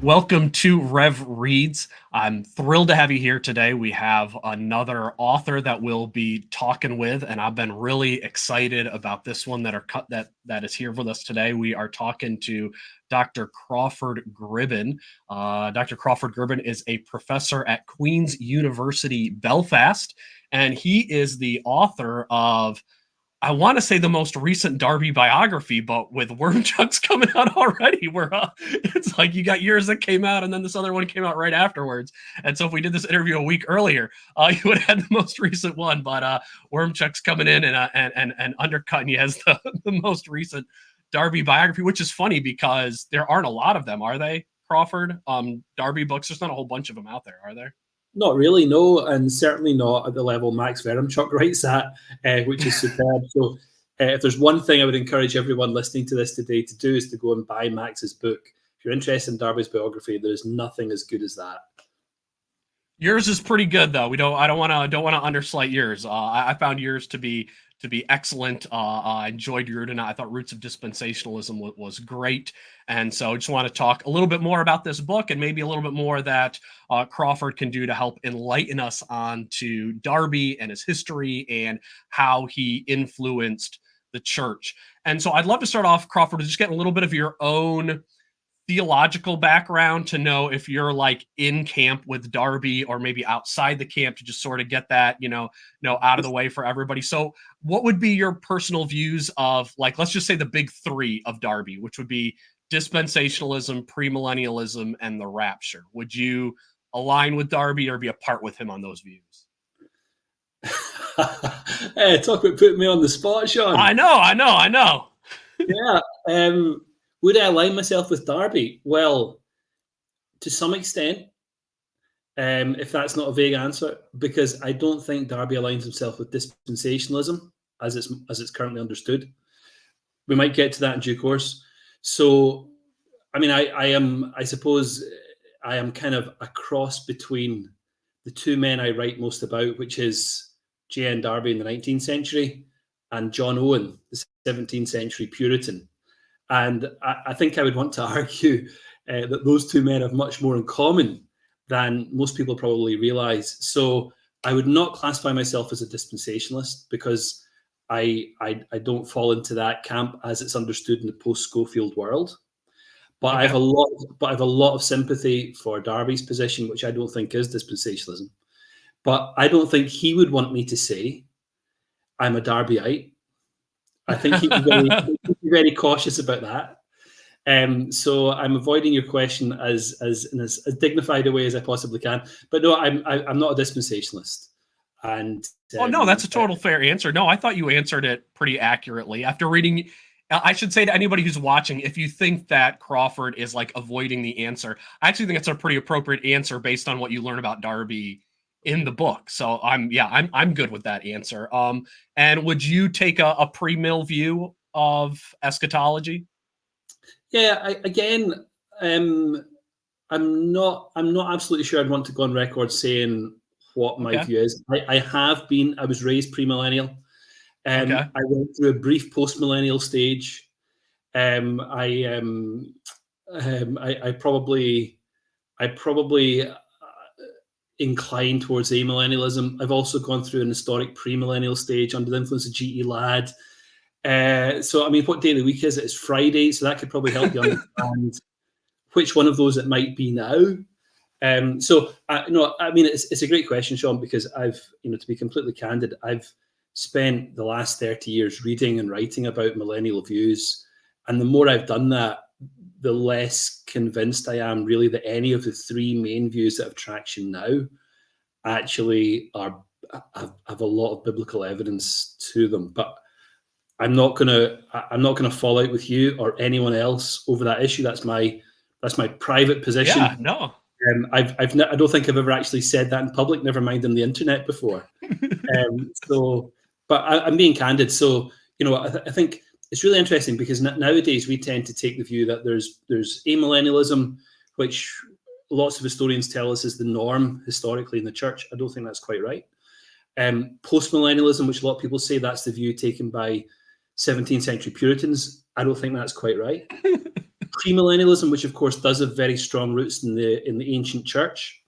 Welcome to Rev Reads. I'm thrilled to have you here today. We have another author that we'll be talking with, and I've been really excited about this one that is here with us today. We are talking to Dr. Crawford Gribben. Dr. Crawford Gribben is a professor at Queen's University, Belfast, and he is the author of, I want to say, the most recent Darby biography, but with Worm Chucks coming out already, where it's like you got yours that came out and then this other one came out right afterwards. And so if we did this interview a week earlier, you would have had the most recent one. But Worm Chucks coming in and undercutting you as the most recent Darby biography, which is funny because there aren't a lot of them, are they, Crawford? Darby books, there's not a whole bunch of them out there, are there? Not really, no, and certainly not at the level Max Veremchuk writes at, which is superb. So if there's one thing I would encourage everyone listening to this today to do is to go and buy Max's book. If you're interested in Darby's biography, there's nothing as good as that. Yours is pretty good, though. I don't want to underslight yours. I found yours to be excellent. I enjoyed your reading. I thought Roots of Dispensationalism was great, and so I just want to talk a little bit more about this book and maybe a little bit more that Crawford can do to help enlighten us on to Darby and his history and how he influenced the church. And so I'd love to start off, Crawford, with just getting a little bit of your own theological background to know if you're like in camp with Darby or maybe outside the camp, to just sort of get that, out of the way for everybody. So what would be your personal views of, like, let's just say the big three of Darby, which would be dispensationalism, premillennialism, and the rapture? Would you align with Darby or be apart with him on those views? Talk about putting me on the spot, Shawn. I know. Yeah. Would I align myself with Darby? Well, to some extent, if that's not a vague answer, because I don't think Darby aligns himself with dispensationalism as it's currently understood. We might get to that in due course. So, I mean, I suppose I am kind of a cross between the two men I write most about, which is J.N. Darby in the 19th century and John Owen, the 17th century Puritan. And I think I would want to argue that those two men have much more in common than most people probably realize. So I would not classify myself as a dispensationalist because I don't fall into that camp as it's understood in the post-Schofield world. But okay. I have a lot of sympathy for Darby's position, which I don't think is dispensationalism. But I don't think he would want me to say I'm a Darbyite. I think he'd be very cautious about that. So I'm avoiding your question as dignified a way as I possibly can. But no, I'm not a dispensationalist. And no, that's a total fair answer. No, I thought you answered it pretty accurately. After reading, I should say to anybody who's watching, if you think that Crawford is like avoiding the answer, I actually think it's a pretty appropriate answer based on what you learn about Darby in the book. So I'm good with that answer. And would you take a pre-mill view of eschatology? Yeah, I'm not absolutely sure I'd want to go on record saying what my view is. I was raised premillennial. I went through a brief post-millennial stage. I probably inclined towards amillennialism. I've also gone through an historic premillennial stage under the influence of G.E. Ladd. So, I mean, what day of the week is it? It's Friday, so that could probably help you understand which one of those it might be now. No, I mean, it's a great question, Shawn, because I've, to be completely candid, I've spent the last 30 years reading and writing about millennial views. And the more I've done that, the less convinced I am really that any of the three main views that have traction now actually have a lot of biblical evidence to them. But I'm not gonna fall out with you or anyone else over that issue. That's my private position. Yeah, no. I don't think I've ever actually said that in public, never mind on the internet before. But I'm being candid. So, I think it's really interesting because nowadays we tend to take the view that there's amillennialism, which lots of historians tell us is the norm historically in the church. I don't think that's quite right. Postmillennialism, which a lot of people say that's the view taken by 17th century Puritans. I don't think that's quite right. premillennialism, which of course does have very strong roots in the ancient church,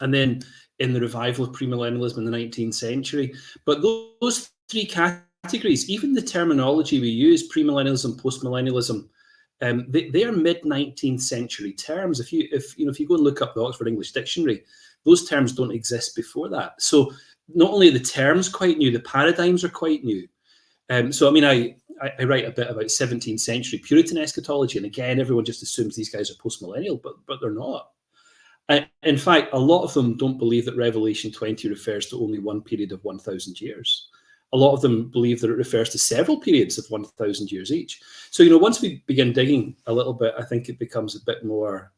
and then in the revival of premillennialism in the 19th century. But those three categories, even the terminology we use, premillennialism, postmillennialism, they are mid-19th century terms. If you go and look up the Oxford English Dictionary, those terms don't exist before that. So not only are the terms quite new, the paradigms are quite new. So I mean, I write a bit about 17th century Puritan eschatology, and again, everyone just assumes these guys are postmillennial, but they're not. In fact, a lot of them don't believe that Revelation 20 refers to only one period of 1,000 years. A lot of them believe that it refers to several periods of 1,000 years each. So, once we begin digging a little bit, I think it becomes a bit more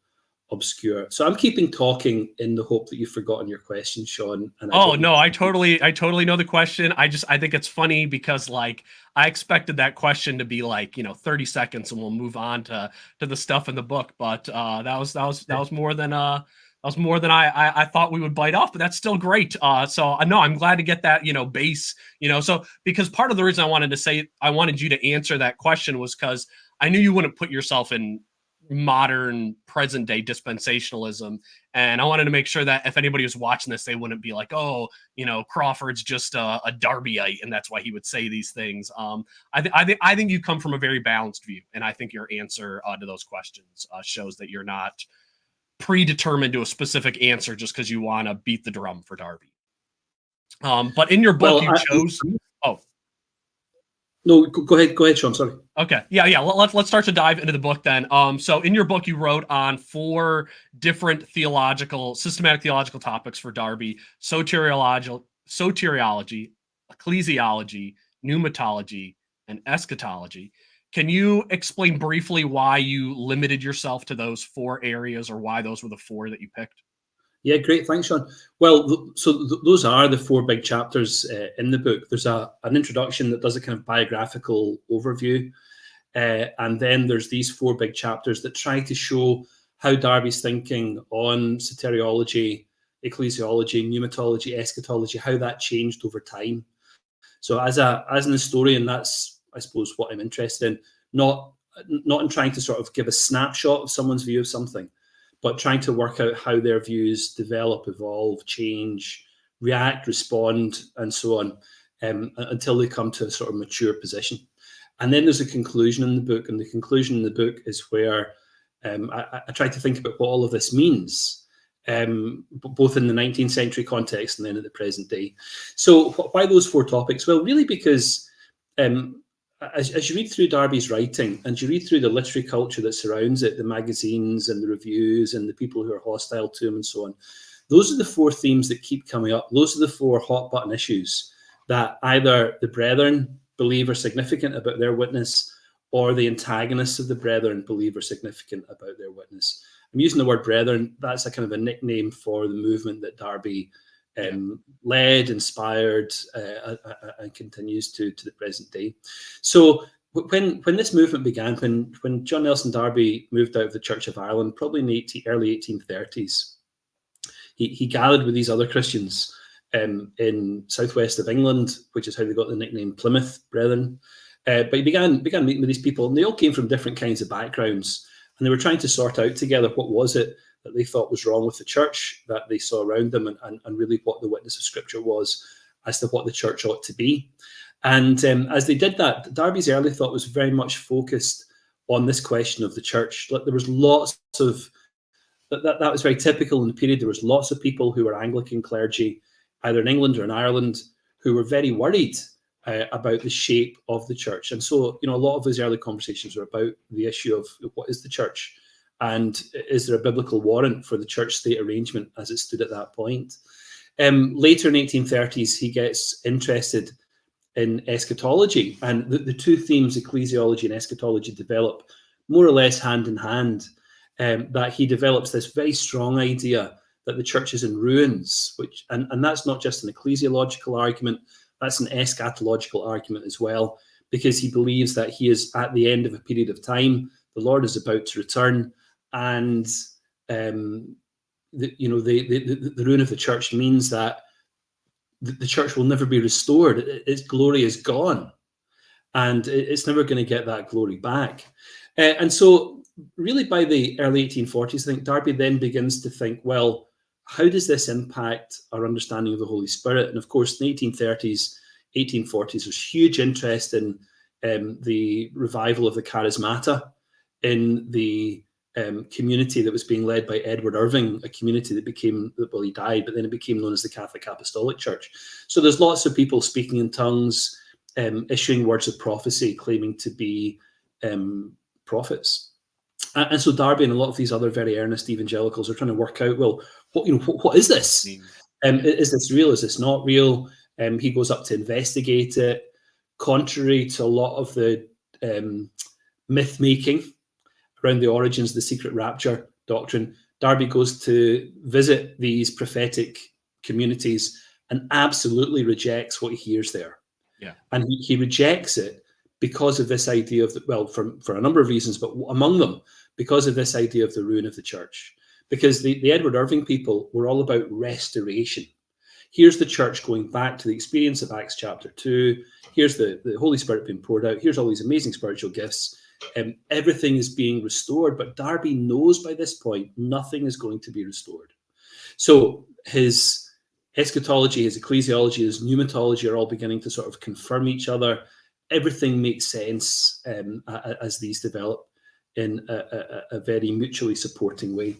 obscure. So I'm keeping talking in the hope that you've forgotten your question, Shawn. And I totally know the question. I think it's funny because like I expected that question to be like 30 seconds and we'll move on to the stuff in the book, but that was more than I thought we would bite off, but that's still great. So no, I'm glad to get that base. So because part of the reason I wanted you to answer that question was because I knew you wouldn't put yourself in modern present day dispensationalism, and I wanted to make sure that if anybody was watching this, they wouldn't be like, oh, Crawford's just a Darbyite and that's why he would say these things. I think you come from a very balanced view, and I think your answer to those questions shows that you're not predetermined to a specific answer just because you want to beat the drum for Darby. But in your book, you chose. Oh, no, go ahead, Shawn. Sorry. Okay. Yeah. Let's start to dive into the book then. So in your book, you wrote on 4 different systematic theological topics for Darby: soteriology, ecclesiology, pneumatology, and eschatology. Can you explain briefly why you limited yourself to those 4 areas, or why those were the 4 that you picked? Yeah, great. Thanks, Shawn. Well, those are the 4 big chapters in the book. There's an introduction that does a kind of biographical overview. And then there's these 4 big chapters that try to show how Darby's thinking on soteriology, ecclesiology, pneumatology, eschatology, how that changed over time. So as an historian, that's, I suppose, what I'm interested in, not in trying to sort of give a snapshot of someone's view of something, but trying to work out how their views develop, evolve, change, react, respond, and so on, until they come to a sort of mature position. And then there's a conclusion in the book, and the conclusion in the book is where I try to think about what all of this means, both in the 19th century context and then at the present day. So why those 4 topics? Well, really because as you read through Darby's writing and you read through the literary culture that surrounds it, the magazines and the reviews and the people who are hostile to him and so on, those are the 4 themes that keep coming up. Those are the 4 hot button issues that either the Brethren believe are significant about their witness, or the antagonists of the Brethren believe are significant about their witness. I'm using the word Brethren. That's a kind of a nickname for the movement that Darby led, inspired, and continues to the present day. So when this movement began, when John Nelson Darby moved out of the Church of Ireland, probably in the early 1830s, he gathered with these other Christians in southwest of England, which is how they got the nickname Plymouth Brethren. But he began meeting with these people, and they all came from different kinds of backgrounds, and they were trying to sort out together what was it that they thought was wrong with the church that they saw around them, and really what the witness of Scripture was as to what the church ought to be. And as they did that, Darby's early thought was very much focused on this question of the church. There was lots of, that was very typical in the period. There was lots of people who were Anglican clergy, either in England or in Ireland, who were very worried about the shape of the church. And so, a lot of his early conversations were about the issue of what is the church, and is there a biblical warrant for the church-state arrangement as it stood at that point? Later in the 1830s, he gets interested in eschatology, and the 2 themes, ecclesiology and eschatology, develop more or less hand in hand. That he develops this very strong idea that the church is in ruins, and that's not just an ecclesiological argument, that's an eschatological argument as well, because he believes that he is at the end of a period of time, the Lord is about to return, and the ruin of the church means that the church will never be restored. Its glory is gone, and it's never going to get that glory back. And so really by the early 1840s, I think Darby then begins to think, well, how does this impact our understanding of the Holy Spirit? And of course, in the 1830s, 1840s, there's huge interest in the revival of the charismata in the community that was being led by Edward Irving, a community that became, well, he died, but then it became known as the Catholic Apostolic Church. So there's lots of people speaking in tongues, issuing words of prophecy, claiming to be prophets. And so Darby and a lot of these other very earnest evangelicals are trying to work out, well, what is this? Is this real? Is this not real? He goes up to investigate it. Contrary to a lot of the myth making around the origins of the secret rapture doctrine, Darby goes to visit these prophetic communities and absolutely rejects what he hears there. Yeah. And he rejects it because of this idea of, for a number of reasons, but among them, because of this idea of the ruin of the church. Because the Edward Irving people were all about restoration. Here's the church going back to the experience of Acts chapter 2. Here's the Holy Spirit being poured out. Here's all these amazing spiritual gifts. Everything is being restored. But Darby knows by this point, nothing is going to be restored. So his eschatology, his ecclesiology, his pneumatology are all beginning to sort of confirm each other. Everything makes sense as these develop in a very mutually supporting way.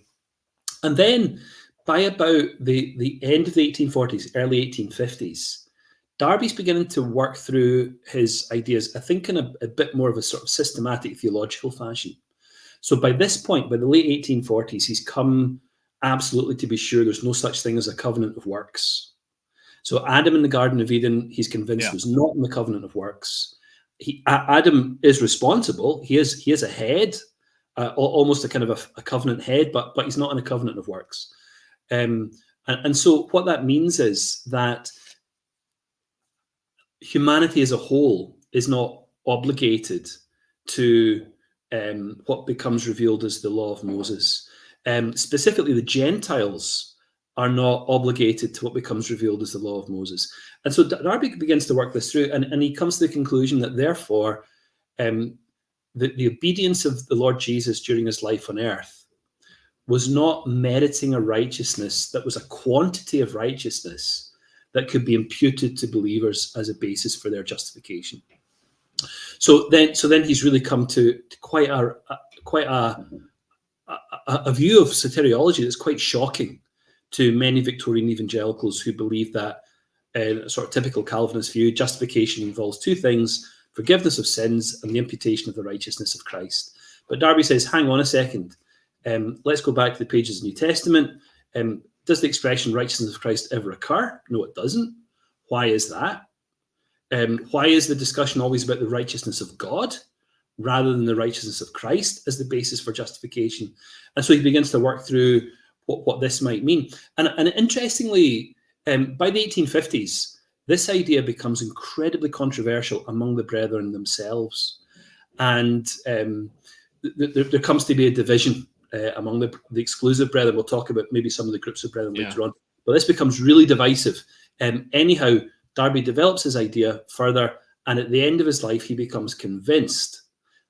And then by about the end of the 1840s, early 1850s, Darby's beginning to work through his ideas, I think, in a bit more of a sort of systematic theological fashion. So by this point, by the late 1840s, he's come absolutely to be sure there's no such thing as a covenant of works. So Adam in the Garden of Eden, he's convinced was not in the covenant of works. Adam is responsible. He is a head, almost a kind of a covenant head, but he's not in a covenant of works. And so what that means is that humanity as a whole is not obligated to what becomes revealed as the law of Moses. Specifically, the Gentiles are not obligated to what becomes revealed as the law of Moses. And so Darby begins to work this through, and he comes to the conclusion that therefore the obedience of the Lord Jesus during his life on earth was not meriting a righteousness that was a quantity of righteousness that could be imputed to believers as a basis for their justification. So then he's really come to quite a view of soteriology that's quite shocking to many Victorian evangelicals who believe that, a sort of typical Calvinist view, justification involves two things: forgiveness of sins and the imputation of the righteousness of Christ. But Darby says, hang on a second, let's go back to the pages of the New Testament. Does the expression righteousness of Christ ever occur? No, it doesn't. Why is that? Why is the discussion always about the righteousness of God rather than the righteousness of Christ as the basis for justification? And so he begins to work through what this might mean. And interestingly, by the 1850s, this idea becomes incredibly controversial among the brethren themselves. And there comes to be a division among the exclusive brethren. We'll talk about maybe some of the groups of brethren later on. But this becomes really divisive. Anyhow, Darby develops his idea further, and at the end of his life, he becomes convinced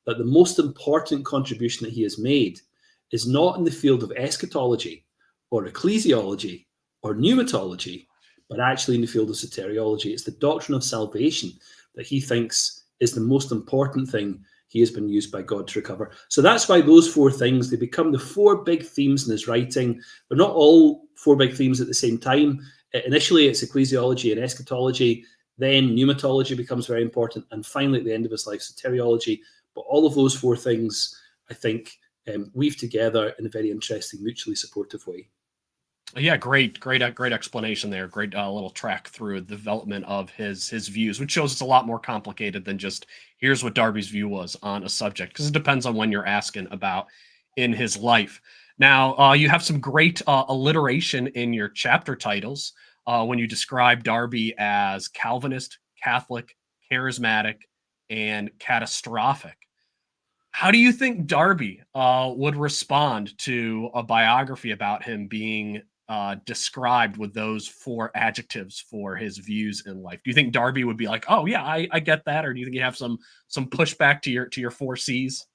that the most important contribution that he has made is not in the field of eschatology or ecclesiology or pneumatology, but actually in the field of soteriology. It's the doctrine of salvation that he thinks is the most important thing he has been used by God to recover. So that's why those four things, they become the four big themes in his writing. They're not all four big themes at the same time. Initially, it's ecclesiology and eschatology. Then pneumatology becomes very important. And finally, at the end of his life, soteriology. But all of those four things, I think, weave together in a very interesting, mutually supportive way. Yeah, great explanation there. Great little track through the development of his views, which shows it's a lot more complicated than just here's what Darby's view was on a subject, because it depends on when you're asking about in his life. Now, you have some great alliteration in your chapter titles when you describe Darby as Calvinist, Catholic, charismatic, and catastrophic. How do you think Darby would respond to a biography about him being described with those four adjectives for his views in life? Do you think Darby would be like, "Oh yeah, I get that," or do you think you have some pushback to your four C's?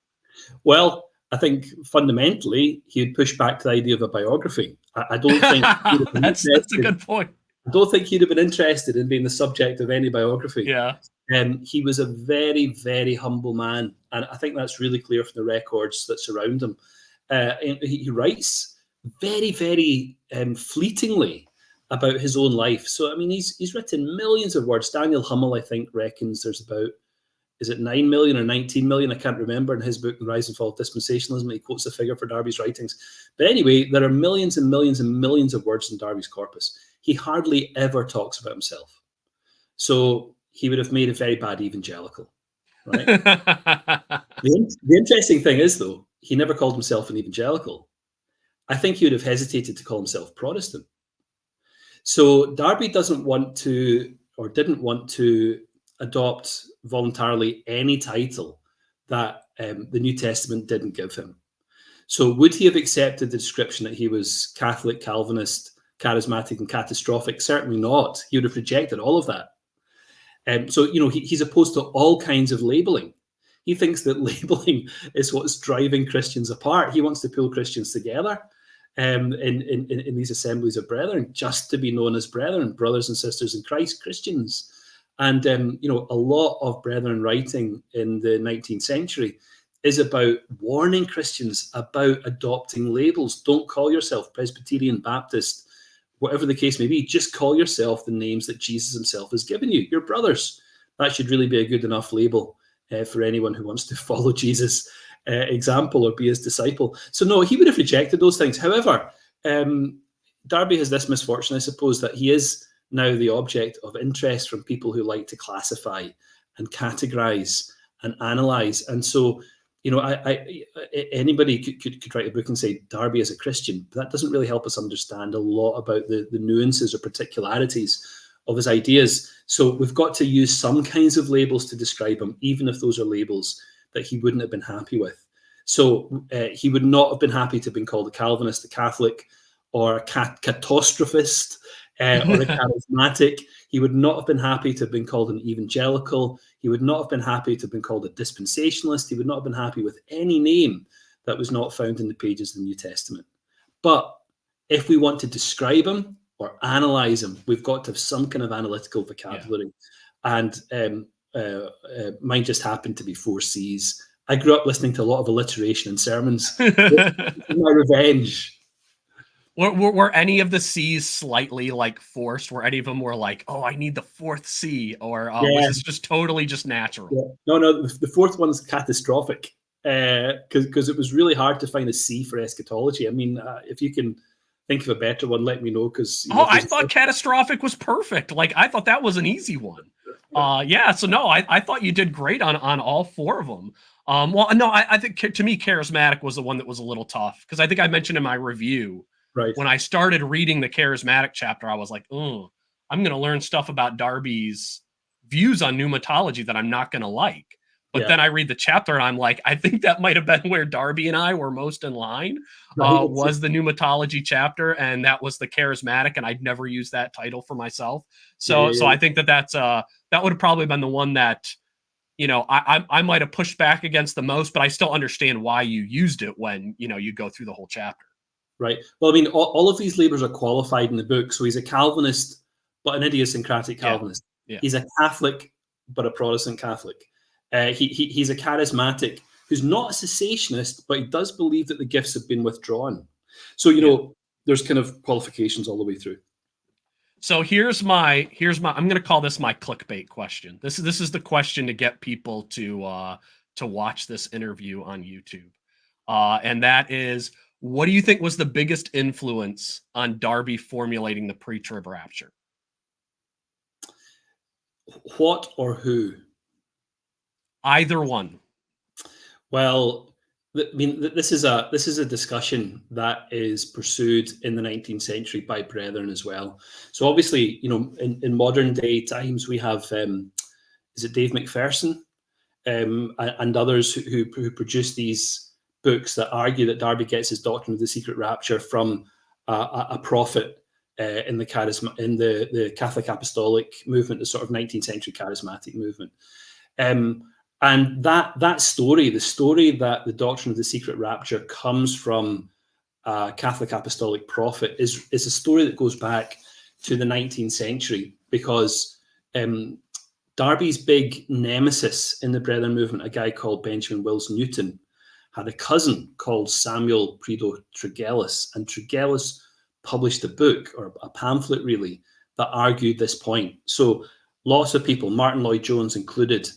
Well, I think fundamentally he would push back to the idea of a biography. I don't think that's a good point. I don't think he'd have been interested in being the subject of any biography. Yeah. He was a very, very humble man, and I think that's really clear from the records that surround him. He writes very, very fleetingly about his own life. So, I mean, he's written millions of words. Daniel Hummel, I think, reckons there's about, is it 9 million or 19 million? I can't remember, in his book, The Rise and Fall of Dispensationalism. He quotes the figure for Darby's writings. But anyway, there are millions and millions and millions of words in Darby's corpus. He hardly ever talks about himself. So he would have made a very bad evangelical, right? The interesting thing is, though, he never called himself an evangelical. I think he would have hesitated to call himself Protestant. So Darby doesn't want to, or didn't want to, adopt voluntarily any title that the New Testament didn't give him. So would he have accepted the description that he was Catholic, Calvinist, charismatic, and catastrophic? Certainly not. He would have rejected all of that. So, you know, he's opposed to all kinds of labeling. He thinks that labeling is what's driving Christians apart. He wants to pull Christians together in these assemblies of brethren, just to be known as brethren, brothers and sisters in Christ, Christians. And, you know, a lot of brethren writing in the 19th century is about warning Christians about adopting labels. Don't call yourself Presbyterian, Baptist, whatever the case may be. Just call yourself the names that Jesus himself has given you. You're brothers. That should really be a good enough label for anyone who wants to follow Jesus' example or be his disciple. So no, he would have rejected those things. However, Darby has this misfortune, I suppose, that he is now the object of interest from people who like to classify and categorize and analyze. And so, you know, anybody could write a book and say Darby is a Christian, but that doesn't really help us understand a lot about the nuances or particularities of his ideas. So we've got to use some kinds of labels to describe him, even if those are labels that he wouldn't have been happy with. So he would not have been happy to have been called a Calvinist, a Catholic, or a catastrophist, or a charismatic. He would not have been happy to have been called an evangelical. He would not have been happy to have been called a dispensationalist. He would not have been happy with any name that was not found in the pages of the New Testament. But if we want to describe him or analyze him, we've got to have some kind of analytical vocabulary. Yeah. And mine just happened to be 4 C's. I grew up listening to a lot of alliteration in sermons. My revenge. Were any of the C's slightly like forced? Were any of them were like, oh, I need the 4th C, or was this just totally just natural? Yeah. No, the 4th one's catastrophic, because it was really hard to find a C for eschatology. I mean, if you can think of a better one, let me know. Because I thought catastrophic was perfect. Like, I thought that was an easy one. So no, I thought you did great on all 4 of them. Well, no, I think to me, charismatic was the one that was a little tough, because I think I mentioned in my review, right, when I started reading the charismatic chapter, I was like, oh, I'm going to learn stuff about Darby's views on pneumatology that I'm not going to like. But then I read the chapter and I'm like, I think that might have been where Darby and I were most in line, was the pneumatology chapter. And that was the charismatic. And I'd never used that title for myself. So I think that would have probably been the one that, you know, I might have pushed back against the most, but I still understand why you used it when, you know, you go through the whole chapter. Right. Well, I mean, all of these labels are qualified in the book. So he's a Calvinist, but an idiosyncratic Calvinist. Yeah. He's a Catholic, but a Protestant Catholic. He's a charismatic who's not a cessationist, but he does believe that the gifts have been withdrawn. So, you know, there's kind of qualifications all the way through. So here's my I'm going to call this my clickbait question. This is the question to get people to watch this interview on YouTube. And that is, what do you think was the biggest influence on Darby formulating the pre-trib rapture? What or who? Either one. Well, I mean, this is a discussion that is pursued in the 19th century by brethren as well. So obviously, you know, in modern day times, we have, is it Dave McPherson and others who produce these books that argue that Darby gets his doctrine of the secret rapture from a prophet in the Catholic Apostolic movement, the sort of 19th century charismatic movement. And that story, the story that the doctrine of the secret rapture comes from a Catholic apostolic prophet, is a story that goes back to the 19th century, because Darby's big nemesis in the Brethren movement, a guy called Benjamin Wills Newton, had a cousin called Samuel Prideaux Tregelles, and Tregelles published a book, or a pamphlet really, that argued this point. So lots of people, Martin Lloyd-Jones included,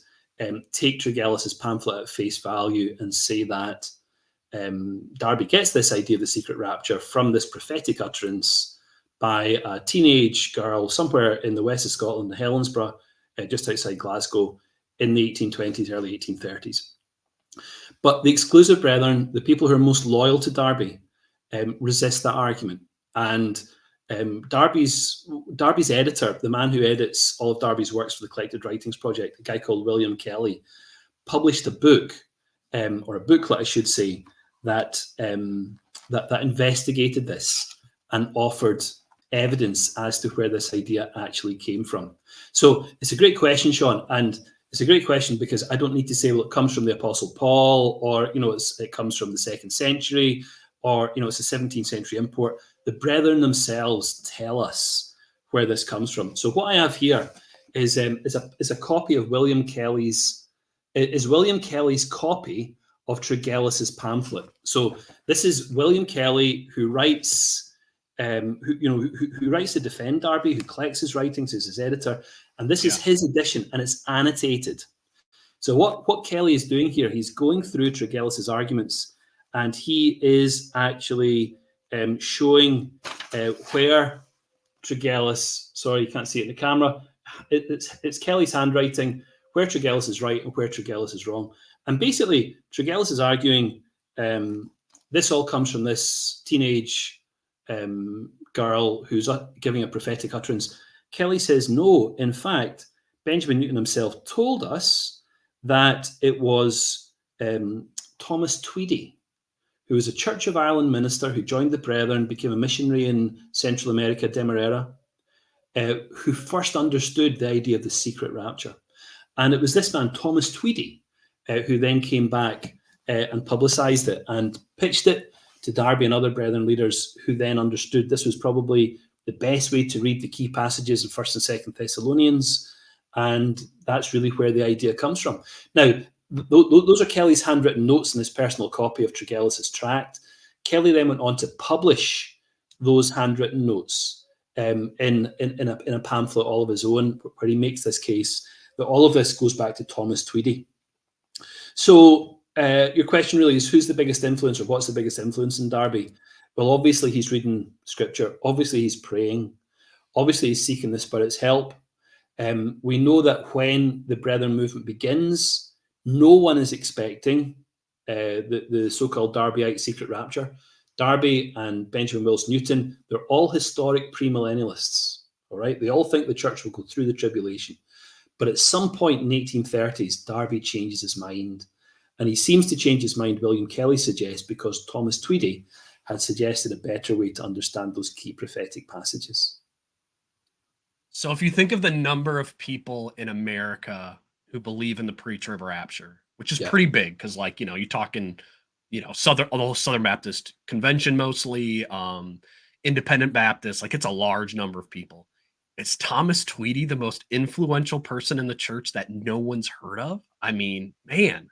take Tregelles' pamphlet at face value and say that Darby gets this idea of the secret rapture from this prophetic utterance by a teenage girl somewhere in the west of Scotland, Helensburgh, just outside Glasgow, in the 1820s, early 1830s. But the exclusive brethren, the people who are most loyal to Darby, resist that argument. And Darby's editor, the man who edits all of Darby's works for the Collected Writings Project, a guy called William Kelly, published a book, or a booklet, I should say, that investigated this and offered evidence as to where this idea actually came from. So it's a great question, Shawn, and it's a great question because I don't need to say, well, it comes from the Apostle Paul, or it comes from the 2nd century, or it's a 17th century import. The brethren themselves tell us where this comes from. So what I have here is a copy of William Kelly's copy of Tregelles' pamphlet. So this is William Kelly, who writes. Who writes to defend Darby, who collects his writings, is his editor, and this is his edition, and it's annotated. So what Kelly is doing here, he's going through Tregelles' arguments, and he is actually showing where Tregelles, sorry, you can't see it in the camera, it's Kelly's handwriting, where Tregelles is right and where Tregelles is wrong. And basically, Tregelles is arguing this all comes from this teenage girl who's giving a prophetic utterance. Kelly says, no, in fact, Benjamin Newton himself told us that it was Thomas Tweedy, who was a Church of Ireland minister who joined the Brethren, became a missionary in Central America, Demerara, who first understood the idea of the secret rapture. And it was this man, Thomas Tweedy, who then came back and publicized it and pitched it to Darby and other Brethren leaders, who then understood this was probably the best way to read the key passages in 1st and 2nd Thessalonians. And that's really where the idea comes from. Now, those are Kelly's handwritten notes in his personal copy of Tregelles' tract. Kelly then went on to publish those handwritten notes in a pamphlet all of his own, where he makes this case that all of this goes back to Thomas Tweedy. So your question really is, who's the biggest influence, or what's the biggest influence in Darby? Well, obviously he's reading scripture. Obviously he's praying. Obviously he's seeking the Spirit's help. We know that when the Brethren movement begins, no one is expecting the so-called Darbyite secret rapture. Darby and Benjamin Wills Newton, they're all historic premillennialists. All right, they all think the church will go through the tribulation. But at some point in the 1830s, Darby changes his mind. And he seems to change his mind, William Kelly suggests, because Thomas Tweedy had suggested a better way to understand those key prophetic passages. So if you think of the number of people in America who believe in the pre-trib rapture, which is pretty big, because you're talking, Southern Baptist Convention mostly, Independent Baptist, it's a large number of people. Is Thomas Tweedy the most influential person in the church that no one's heard of? I mean, man.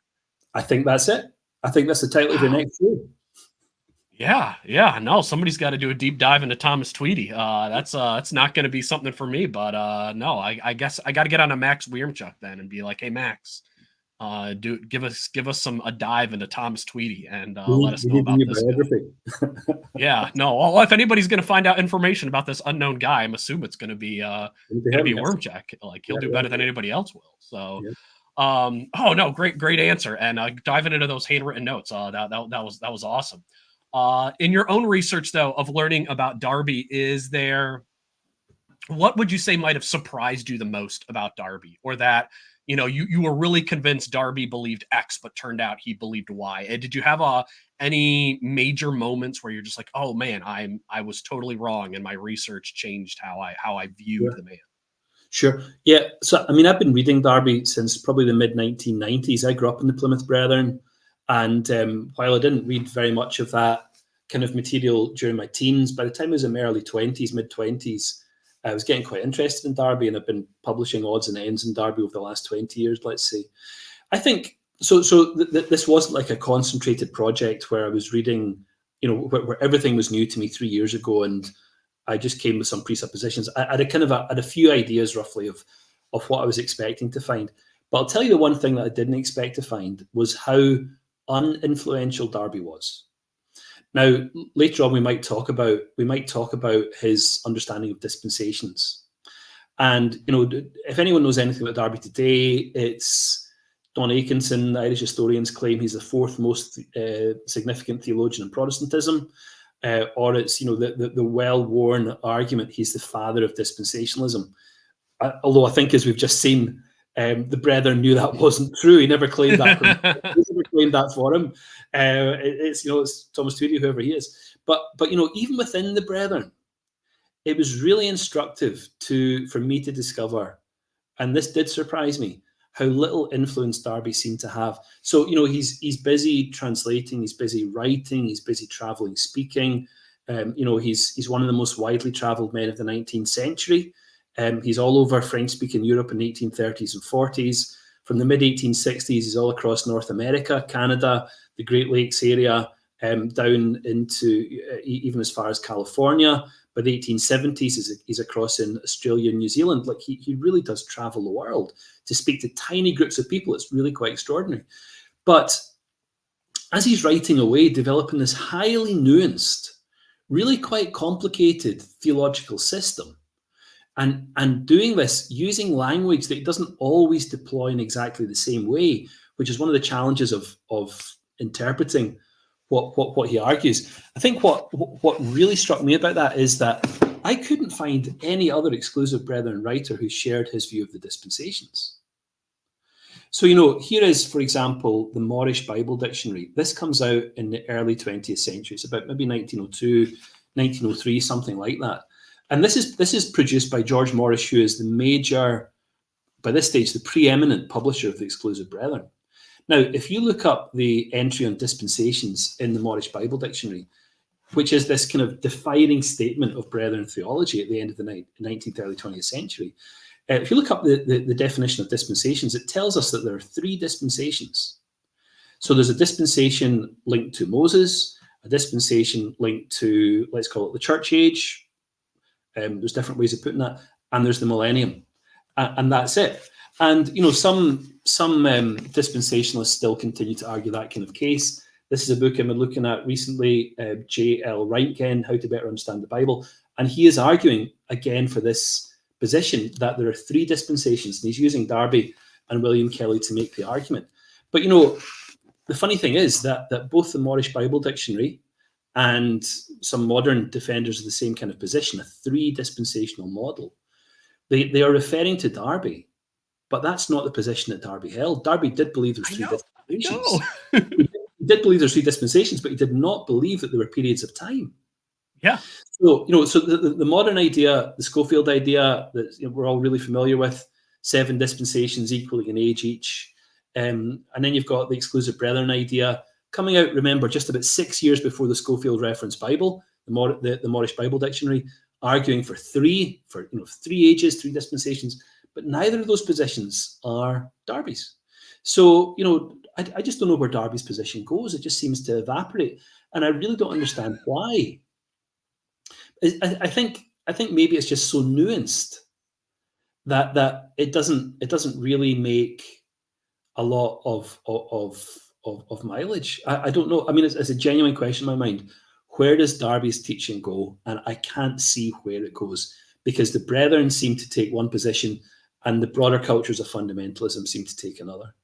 I think that's it. I think that's the title of your next show. Yeah. No, somebody's got to do a deep dive into Thomas Tweedy. That's not going to be something for me, but no, I guess I got to get on a Max Wiermchuk then and be like, hey Max, give us a dive into Thomas Tweedy and let us know about this guy. Yeah, no. Well, if anybody's going to find out information about this unknown guy, I'm assuming it's going to be Wiermchuk. He'll do better than anybody else will. So. Oh no, great answer, and diving into those handwritten notes, that was awesome. In your own research though of learning about Darby, what would you say might have surprised you the most about Darby, or that you were really convinced Darby believed X but turned out he believed Y? And did you have any major moments where you're just like, oh man, I was totally wrong and my research changed how I viewed the man? Sure. Yeah. So, I mean, I've been reading Darby since probably the mid 1990s. I grew up in the Plymouth Brethren. And while I didn't read very much of that kind of material during my teens, by the time I was in my early 20s, mid 20s, I was getting quite interested in Darby, and I've been publishing odds and ends in Darby over the last 20 years, let's say. I think so. This wasn't like a concentrated project where I was reading, where everything was new to me 3 years ago, and I just came with some presuppositions. I had a few ideas roughly of what I was expecting to find. But I'll tell you the one thing that I didn't expect to find was how uninfluential Darby was. Now, later on, we might talk about his understanding of dispensations. And if anyone knows anything about Darby today, it's Don Atkinson. The Irish historians claim he's the fourth most significant theologian in Protestantism. Or it's the well-worn argument he's the father of dispensationalism. Although I think, as we've just seen, the Brethren knew that wasn't true. He never claimed that. He never claimed that for him. It's Thomas Tweedy, whoever he is. But even within the Brethren, it was really instructive for me to discover, and this did surprise me, how little influence Darby seemed to have. So, he's busy translating, he's busy writing, he's busy traveling, speaking. He's one of the most widely traveled men of the 19th century. He's all over French-speaking Europe in the 1830s and 40s. From the mid-1860s, he's all across North America, Canada, the Great Lakes area, down into even as far as California. By the 1870s, he's across in Australia and New Zealand. Like he really does travel the world to speak to tiny groups of people. It's really quite extraordinary. But as he's writing away, developing this highly nuanced, really quite complicated theological system, and doing this using language that he doesn't always deploy in exactly the same way, which is one of the challenges of interpreting what he argues. I think what really struck me about that is that I couldn't find any other exclusive Brethren writer who shared his view of the dispensations. So, here is, for example, the Morrish Bible Dictionary. This comes out in the early 20th century. It's about maybe 1902, 1903, something like that. And this is produced by George Morrish, who is the major, by this stage, the preeminent publisher of the Exclusive Brethren. Now, if you look up the entry on dispensations in the Morrish Bible Dictionary, which is this kind of defining statement of Brethren theology at the end of the 19th, early 20th century, if you look up the definition of dispensations, it tells us that there are three dispensations. So there's a dispensation linked to Moses, a dispensation linked to, let's call it the church age. There's different ways of putting that, and there's the millennium, and that's it. And some dispensationalists still continue to argue that kind of case. This is a book I've been looking at recently, J.L. Reinken, How to Better Understand the Bible, and he is arguing again for this position that there are three dispensations, and he's using Darby and William Kelly to make the argument. But the funny thing is that both the Morrish Bible Dictionary and some modern defenders of the same kind of position, a three dispensational model, they are referring to Darby, but that's not the position that Darby held. Darby did believe there's three dispensations. He did believe there's three dispensations, but he did not believe that there were periods of time. Yeah. So, so the modern idea, the Schofield idea that we're all really familiar with, 7 dispensations equaling an age each. And then you've got the Exclusive Brethren idea coming out, remember, just about 6 years before the Schofield Reference Bible, the Morrish Bible Dictionary, arguing for three ages, 3 dispensations, but neither of those positions are Darby's. So, I just don't know where Darby's position goes. It just seems to evaporate. And I really don't understand why. I think maybe it's just so nuanced that it doesn't really make a lot of mileage. I don't know. I mean, it's a genuine question in my mind. Where does Darby's teaching go? And I can't see where it goes, because the Brethren seem to take one position and the broader cultures of fundamentalism seem to take another.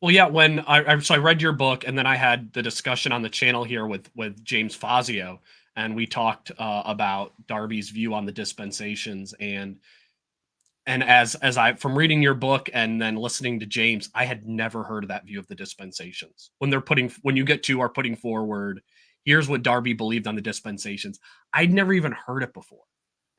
Well, yeah, when I read your book, and then I had the discussion on the channel here with James Fazio, and we talked about Darby's view on the dispensations, and as I, from reading your book and then listening to James, I had never heard of that view of the dispensations. When you get to are putting forward, here's what Darby believed on the dispensations, I'd never even heard it before.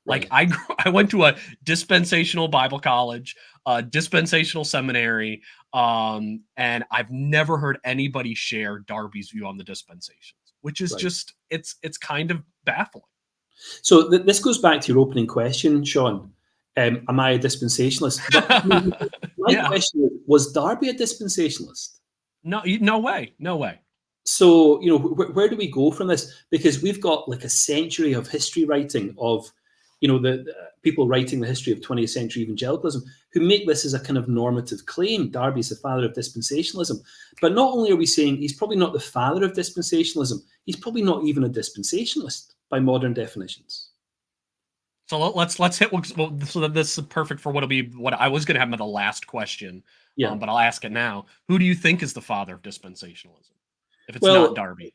Like Right. I went to a dispensational Bible college, a dispensational seminary, and I've never heard anybody share Darby's view on the dispensations, which is Right. just it's kind of baffling. So this goes back to your opening question, Shawn. Am I a dispensationalist? But my Yeah. question is, was Darby a dispensationalist? No, no way. No way. So, where do we go from this? Because we've got like a century of history writing of, the people writing the history of 20th century evangelicalism who make this as a kind of normative claim. Darby's the father of dispensationalism. But not only are we saying he's probably not the father of dispensationalism, he's probably not even a dispensationalist by modern definitions. So let's hit. So that this is perfect for what'll be what I was going to have the last question, Yeah. but I'll ask it now. Who do you think is the father of dispensationalism? If it's not Well, Darby,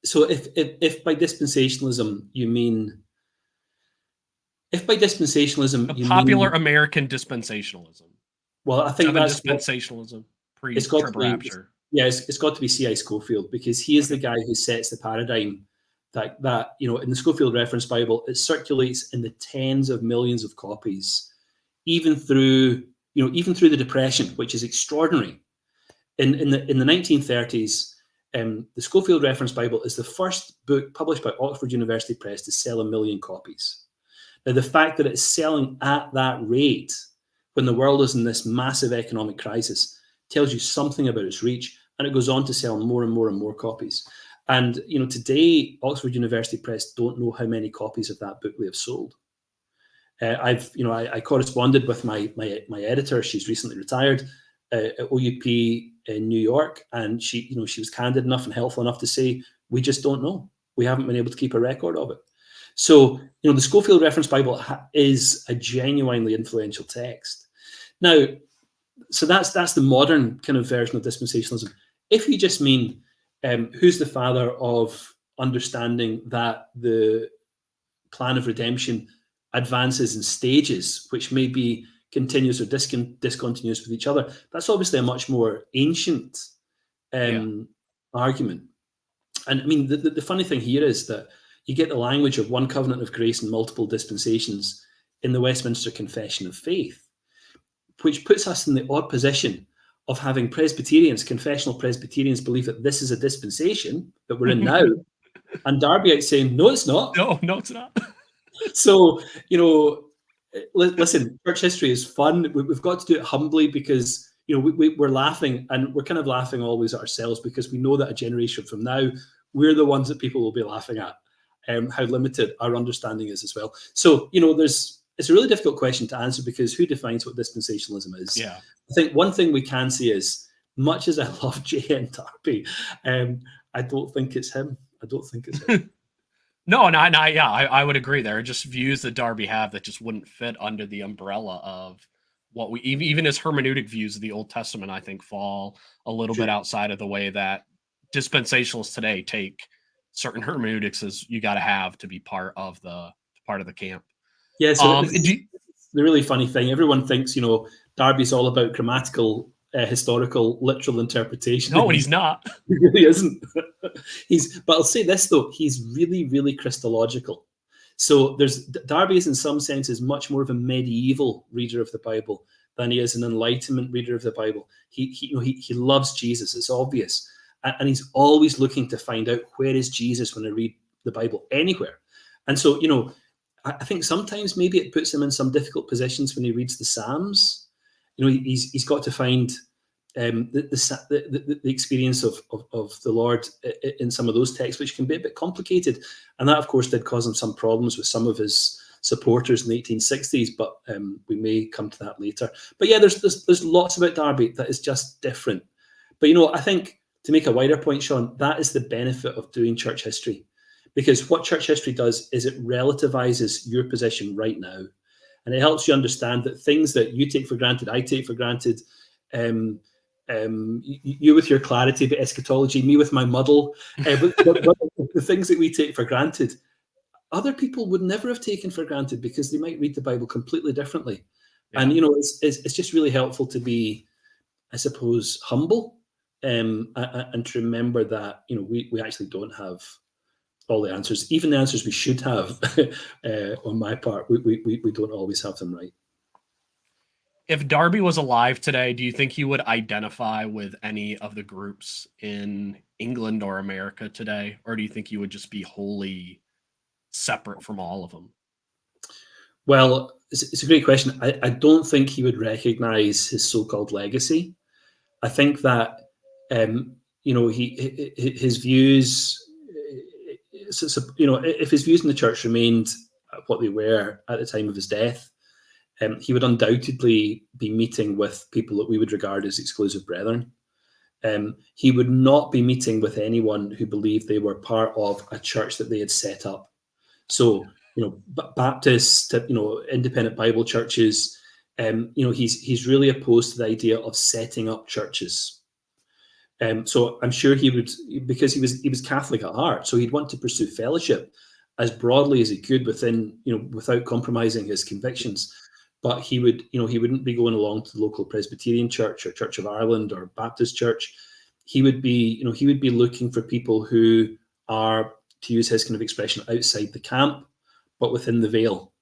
so if by dispensationalism you mean the popular American dispensationalism, well, I think seven that's what dispensationalism, it's got to pre-trib be. rapture. Yeah, it's got to be C.I. Scofield because he is the Okay. guy who sets the paradigm that in the Scofield Reference Bible it circulates in the tens of millions of copies, even through the Depression, which is extraordinary. In the 1930s, the Scofield Reference Bible is the first book published by Oxford University Press to sell 1 million copies. Now, the fact that it's selling at that rate when the world is in this massive economic crisis tells you something about its reach, and it goes on to sell more and more and more copies. And today, Oxford University Press don't know how many copies of that book they have sold. I corresponded with my editor. She's recently retired at OUP in New York, and she was candid enough and helpful enough to say we just don't know. We haven't been able to keep a record of it. So the Scofield Reference Bible is a genuinely influential text. Now, so that's the modern kind of version of dispensationalism. If you just mean who's the father of understanding that the plan of redemption advances in stages, which may be continuous or discontinuous with each other, that's obviously a much more ancient argument. And I mean, the funny thing here is that you get the language of one covenant of grace and multiple dispensations in the Westminster Confession of Faith, which puts us in the odd position of having confessional Presbyterians believe that this is a dispensation that we're in now, and Darbyites saying, no, it's not. No, it's not. So, listen, church history is fun. We've got to do it humbly because, we're laughing, and we're kind of laughing always at ourselves because we know that a generation from now, we're the ones that people will be laughing at, how limited our understanding is as well. So, it's a really difficult question to answer because who defines what dispensationalism is? Yeah. I think one thing we can say is, much as I love J.N. Darby, I don't think it's him. No, and I would agree. There are just views that Darby have that just wouldn't fit under the umbrella of what we even as hermeneutic views of the Old Testament. I think fall a little bit outside of the way that dispensationalists today take certain hermeneutics as you got to have to be part of the camp. Yeah, so the really funny thing, everyone thinks, Darby's all about grammatical, historical, literal interpretation. No, he's not. He really isn't. But I'll say this, though, he's really, really Christological. So Darby is in some senses much more of a medieval reader of the Bible than he is an Enlightenment reader of the Bible. He loves Jesus, it's obvious. And he's always looking to find out, where is Jesus when I read the Bible anywhere? And so, I think sometimes maybe it puts him in some difficult positions when he reads the Psalms. He's got to find the experience of the Lord in some of those texts, which can be a bit complicated. And that, of course, did cause him some problems with some of his supporters in the 1860s, but we may come to that later. But yeah, there's lots about Darby that is just different. But, I think to make a wider point, Shawn, that is the benefit of doing church history. Because what church history does is it relativizes your position right now. And it helps you understand that things that you take for granted, I take for granted, you with your clarity about eschatology, me with my muddle, but the things that we take for granted, other people would never have taken for granted because they might read the Bible completely differently. Yeah. And, it's just really helpful to be, I suppose, humble and to remember that, we actually don't have all the answers, even the answers we should have. On my part, we don't always have them right. If Darby was alive today, do you think he would identify with any of the groups in England or America today? Or do you think he would just be wholly separate from all of them? Well, it's a great question. I don't think he would recognize his so-called legacy. I think that his views, if his views in the church remained what they were at the time of his death, he would undoubtedly be meeting with people that we would regard as exclusive brethren. He would not be meeting with anyone who believed they were part of a church that they had set up. So, Baptist, independent Bible churches, he's really opposed to the idea of setting up churches. So I'm sure he would, because he was Catholic at heart, so he'd want to pursue fellowship as broadly as he could within, without compromising his convictions. But he wouldn't be going along to the local Presbyterian church or Church of Ireland or Baptist church. He would be looking for people who are, to use his kind of expression, outside the camp, but within the veil.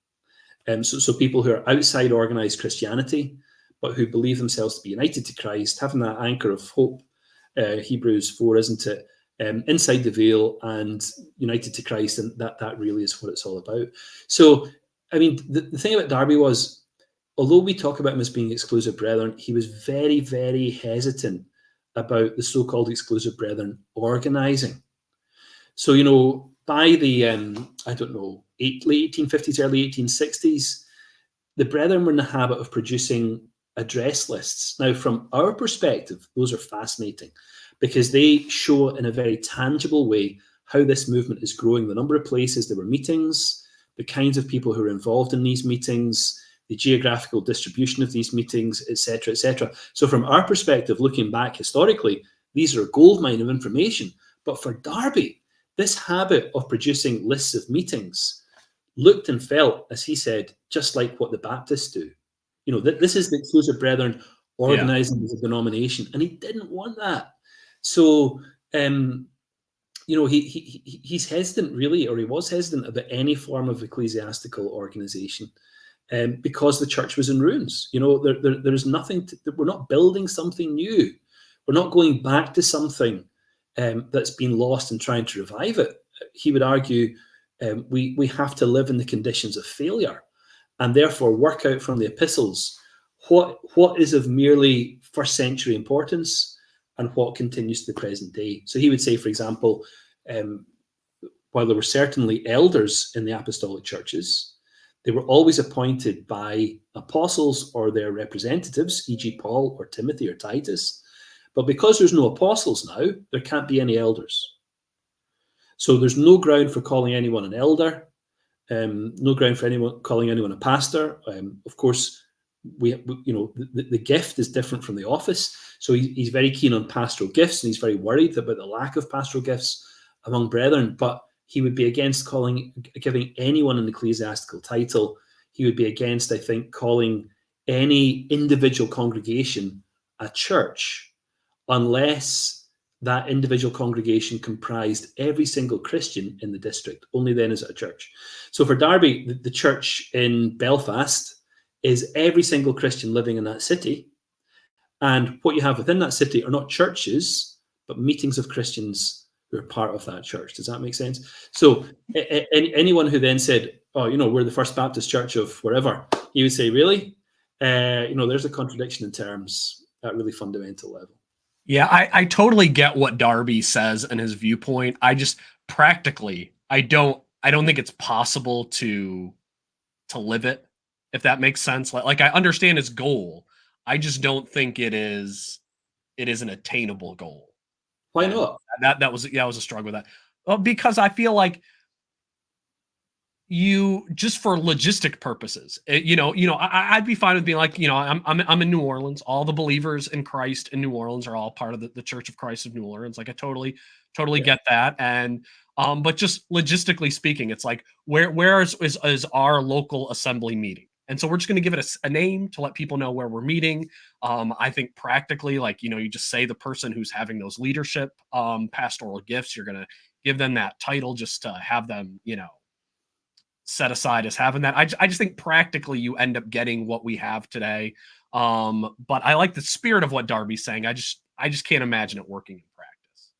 So people who are outside organized Christianity, but who believe themselves to be united to Christ, having that anchor of hope, Hebrews 4, isn't it? Inside the veil and united to Christ, and that really is what it's all about. So, I mean, the thing about Darby was, although we talk about him as being exclusive brethren, he was very, very hesitant about the so-called exclusive brethren organizing. So, by the, late 1850s, early 1860s, the brethren were in the habit of producing address lists. Now, from our perspective, those are fascinating because they show in a very tangible way how this movement is growing, the number of places there were meetings, the kinds of people who are involved in these meetings, the geographical distribution of these meetings, etc., etc. So from our perspective, looking back historically, these are a goldmine of information. But for Darby, this habit of producing lists of meetings looked and felt, as he said, just like what the Baptists do. This is the exclusive brethren organizing as a denomination, and he didn't want that. So, he's hesitant, really, or he was hesitant about any form of ecclesiastical organization. Because the church was in ruins. There's nothing, we're not building something new. We're not going back to something that's been lost and trying to revive it. He would argue we have to live in the conditions of failure and therefore work out from the epistles what is of merely first century importance and what continues to the present day. So he would say, for example, while there were certainly elders in the apostolic churches, they were always appointed by apostles or their representatives, e.g. Paul or Timothy or Titus. But because there's no apostles now, there can't be any elders. So there's no ground for calling anyone an elder, no ground for calling anyone a pastor. Of course, the gift is different from the office. So he's very keen on pastoral gifts, and he's very worried about the lack of pastoral gifts among brethren. But he would be against giving anyone an ecclesiastical title. He would be against, I think, calling any individual congregation a church unless that individual congregation comprised every single Christian in the district. Only then is it a church. So for Darby, the church in Belfast is every single Christian living in that city. And what you have within that city are not churches, but meetings of Christians who are part of that church. Does that make sense? So anyone who then said, oh, we're the First Baptist Church of wherever, he would say, really? There's a contradiction in terms at a really fundamental level. Yeah, I totally get what Darby says and his viewpoint. I just practically, I don't think it's possible to live it, if that makes sense. Like I understand his goal. I just don't think it is an attainable goal. Why not? That was a struggle with that. Well, because I feel like you, just for logistic purposes, I'd be fine with being like, I'm in New Orleans. All the believers in Christ in New Orleans are all part of the Church of Christ of New Orleans. Like I totally get that. And but just logistically speaking, it's like where is our local assembly meeting? And so we're just going to give it a name to let people know where we're meeting. I think practically, like, you just say the person who's having those leadership pastoral gifts, you're going to give them that title just to have them, set aside as having that. I just think practically you end up getting what we have today. But I like the spirit of what Darby's saying. I just can't imagine it working in practice.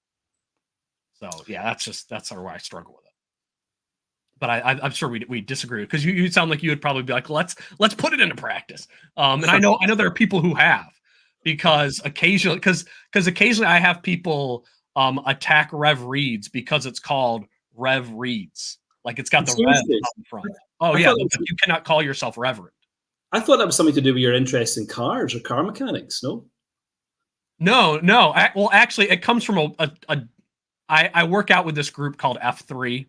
So yeah, that's where I struggle with it. But I'm sure we disagree, because you sound like you would probably be like, let's put it into practice. And I know there are people who have, because occasionally I have people attack Rev Reads because it's called Rev Reads. Like it's got the Rev up in front. Oh yeah, you cannot call yourself Reverend. I thought that was something to do with your interest in cars or car mechanics. No. No. Well, actually, it comes from I work out with this group called F3,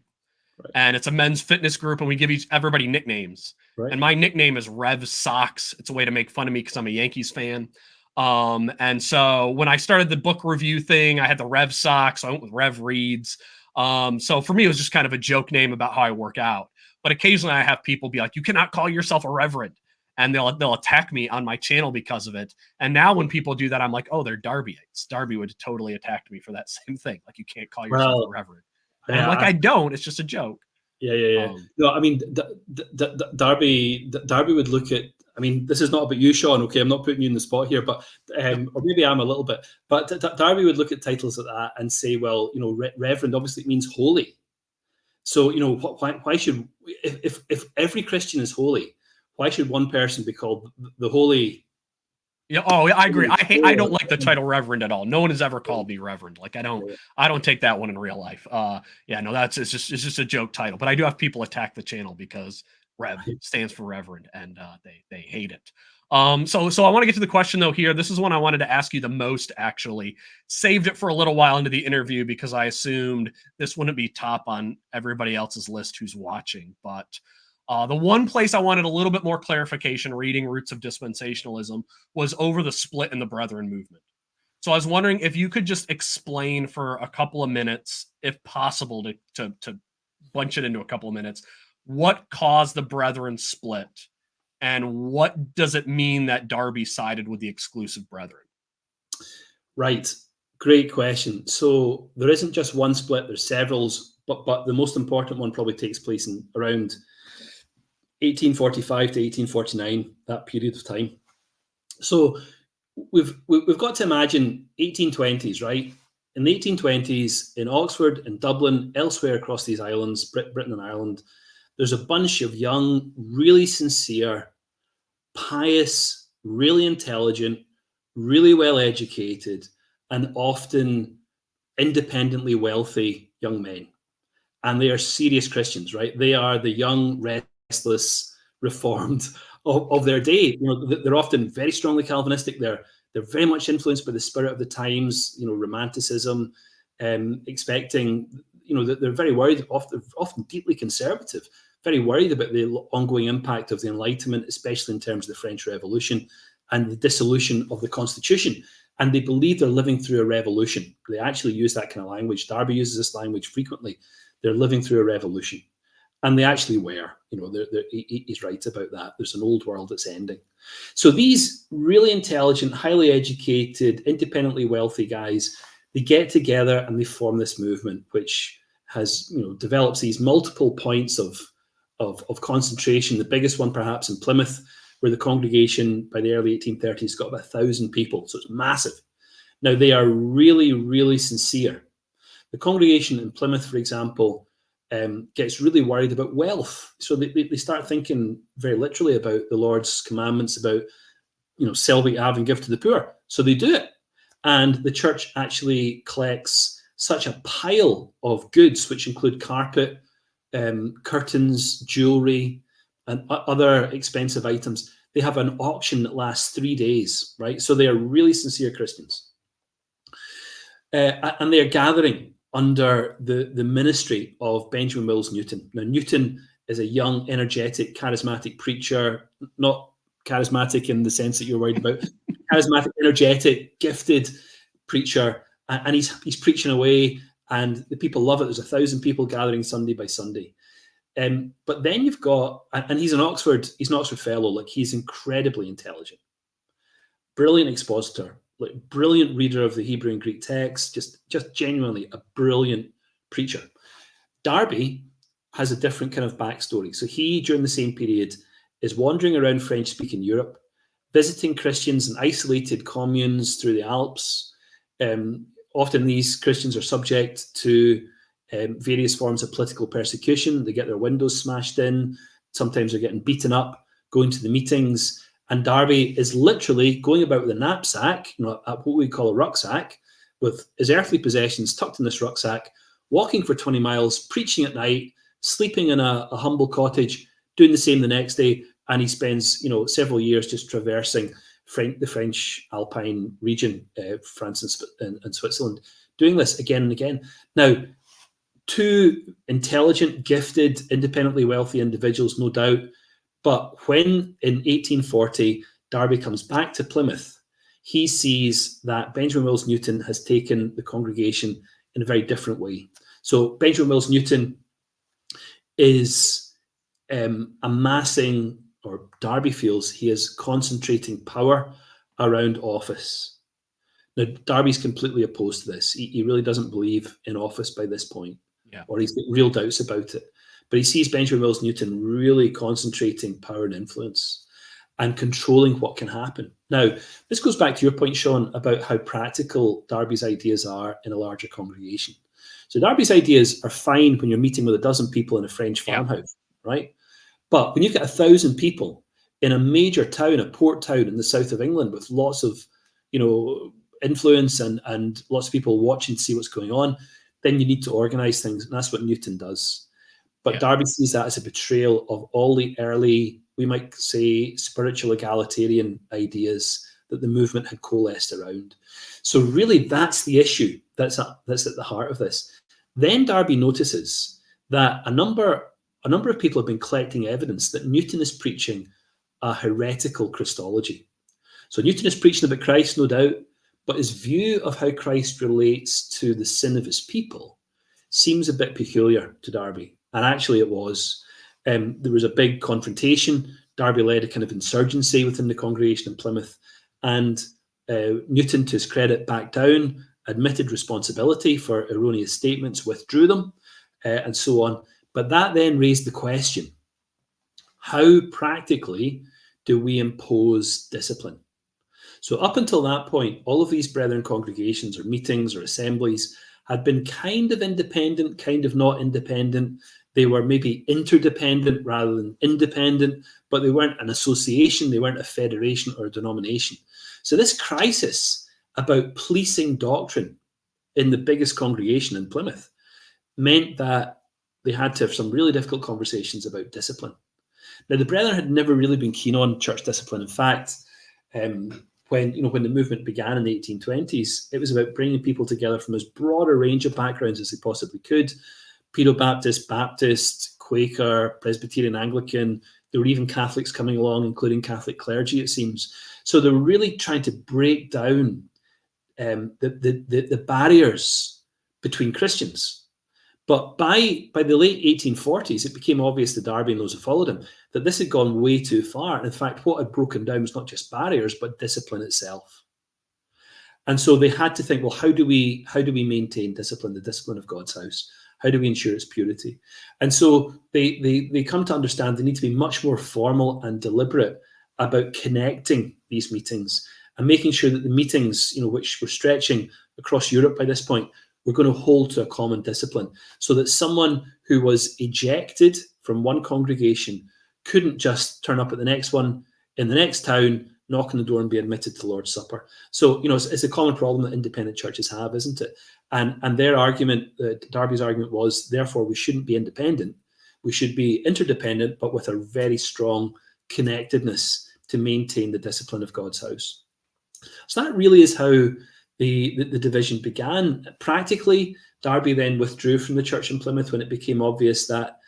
right. And it's a men's fitness group, and we give everybody nicknames. Right. And my nickname is Rev Socks. It's a way to make fun of me because I'm a Yankees fan. And so when I started the book review thing, I had the Rev Socks. So I went with Rev Reads. So for me, it was just kind of a joke name about how I work out. But occasionally I have people be like, you cannot call yourself a reverend. And they'll attack me on my channel because of it. And now when people do that, I'm like, oh, they're Darbyites. Darby would totally attack me for that same thing. Like, you can't call yourself a reverend. And I'm like, I don't. It's just a joke. Yeah. No, I mean, Darby would look at. I mean, this is not about you, Shawn. Okay, I'm not putting you in the spot here, but or maybe I'm a little bit. But Darby would look at titles like that and say, well, reverend obviously means holy. So why should, if every Christian is holy, why should one person be called the holy? Yeah. Oh, I agree. I don't like the title reverend at all. No one has ever called me reverend. Like I don't take that one in real life. Yeah, no, it's just a joke title. But I do have people attack the channel because Rev stands for reverend, and they hate it. So I want to get to the question though here. This is one I wanted to ask you the most, actually. Saved it for a little while into the interview because I assumed this wouldn't be top on everybody else's list who's watching. But the one place I wanted a little bit more clarification reading Roots of Dispensationalism was over the split in the Brethren movement. So I was wondering if you could just explain for a couple of minutes, if possible, to bunch it into a couple of minutes, what caused the Brethren split, and what does it mean that Darby sided with the exclusive Brethren? Right. Great question. So there isn't just one split, there's several, but the most important one probably takes place in around 1845 to 1849, that period of time. So we've got to imagine 1820s, right? In the 1820s, in Oxford, in Dublin, elsewhere across these islands, Britain and Ireland, there's a bunch of young, really sincere, pious, really intelligent, really well educated, and often independently wealthy young men. And they are serious Christians, right? They are the young, restless, reformed of their day. They're often very strongly Calvinistic. They're very much influenced by the spirit of the times, romanticism, expecting, they're very worried, often deeply conservative, very worried about the ongoing impact of the Enlightenment, especially in terms of the French Revolution and the dissolution of the Constitution. And they believe they're living through a revolution. They actually use that kind of language. Darby uses this language frequently. They're living through a revolution. And they actually were. He's right about that. There's an old world that's ending. So these really intelligent, highly educated, independently wealthy guys, they get together and they form this movement, which has, develops these multiple points of concentration. The biggest one perhaps in Plymouth, where the congregation by the early 1830s got about 1,000 people. So it's massive. Now they are really, really sincere. The congregation in Plymouth, for example, gets really worried about wealth. So they start thinking very literally about the Lord's commandments about, sell what you have and give to the poor. So they do it. And the church actually collects such a pile of goods, which include carpet, curtains, jewelry, and other expensive items. They have an auction that lasts 3 days, right? So they are really sincere Christians. And they are gathering under the ministry of Benjamin Wills Newton. Now, Newton is a young, energetic, charismatic preacher, not charismatic in the sense that you're worried about, charismatic, energetic, gifted preacher, and he's preaching away, and the people love it. There's 1,000 people gathering Sunday by Sunday. But then you've got, and he's an Oxford fellow, like he's incredibly intelligent, brilliant expositor, like brilliant reader of the Hebrew and Greek text, just genuinely a brilliant preacher. Darby has a different kind of backstory. So he, during the same period, is wandering around French-speaking Europe, visiting Christians in isolated communes through the Alps. Often these Christians are subject to various forms of political persecution. They get their windows smashed in. Sometimes they're getting beaten up, going to the meetings. And Darby is literally going about with a knapsack, what we call a rucksack, with his earthly possessions tucked in this rucksack, walking for 20 miles, preaching at night, sleeping in a humble cottage, doing the same the next day. And he spends, several years just traversing the French Alpine region, France and Switzerland, doing this again and again. Now, two intelligent, gifted, independently wealthy individuals, no doubt. But when in 1840, Darby comes back to Plymouth, he sees that Benjamin Wills Newton has taken the congregation in a very different way. So Benjamin Wills Newton is amassing, or Darby feels he is concentrating power around office. Now, Darby's completely opposed to this. He really doesn't believe in office by this point, or he's got real doubts about it. But he sees Benjamin Wills Newton really concentrating power and influence and controlling what can happen. Now, this goes back to your point, Shawn, about how practical Darby's ideas are in a larger congregation. So Darby's ideas are fine when you're meeting with a dozen people in a French farmhouse, right? But when you've got 1,000 people in a major town, a port town in the south of England with lots of, influence and lots of people watching to see what's going on, then you need to organize things. And that's what Newton does. But Darby sees that as a betrayal of all the early, we might say, spiritual egalitarian ideas that the movement had coalesced around. So really, that's the issue that's at the heart of this. Then Darby notices that a number of people have been collecting evidence that Newton is preaching a heretical Christology. So Newton is preaching about Christ, no doubt, but his view of how Christ relates to the sin of his people seems a bit peculiar to Darby. And actually it was. There was a big confrontation. Darby led a kind of insurgency within the congregation in Plymouth. And Newton, to his credit, backed down, admitted responsibility for erroneous statements, withdrew them, and so on. But that then raised the question, how practically do we impose discipline? So up until that point, all of these brethren congregations or meetings or assemblies had been kind of independent, kind of not independent. They were maybe interdependent rather than independent, but they weren't an association, they weren't a federation or a denomination. So this crisis about policing doctrine in the biggest congregation in Plymouth meant that they had to have some really difficult conversations about discipline. Now, the Brethren had never really been keen on church discipline. In fact, when the movement began in the 1820s, it was about bringing people together from as broad a range of backgrounds as they possibly could. Pedo-Baptist, Baptist, Quaker, Presbyterian, Anglican. There were even Catholics coming along, including Catholic clergy, it seems. So they were really trying to break down the barriers between Christians. But by the late 1840s, it became obvious to Darby and those who followed him that this had gone way too far. And in fact, what had broken down was not just barriers, but discipline itself. And so they had to think, well, how do we maintain discipline, the discipline of God's house? How do we ensure its purity? And so they come to understand they need to be much more formal and deliberate about connecting these meetings and making sure that the meetings, which were stretching across Europe by this point, we're going to hold to a common discipline so that someone who was ejected from one congregation couldn't just turn up at the next one in the next town, knock on the door and be admitted to the Lord's Supper. So, it's a common problem that independent churches have, isn't it? And their argument, Darby's argument was, therefore, we shouldn't be independent. We should be interdependent, but with a very strong connectedness to maintain the discipline of God's house. So that really is how the division began. Practically, Darby then withdrew from the church in Plymouth when it became obvious that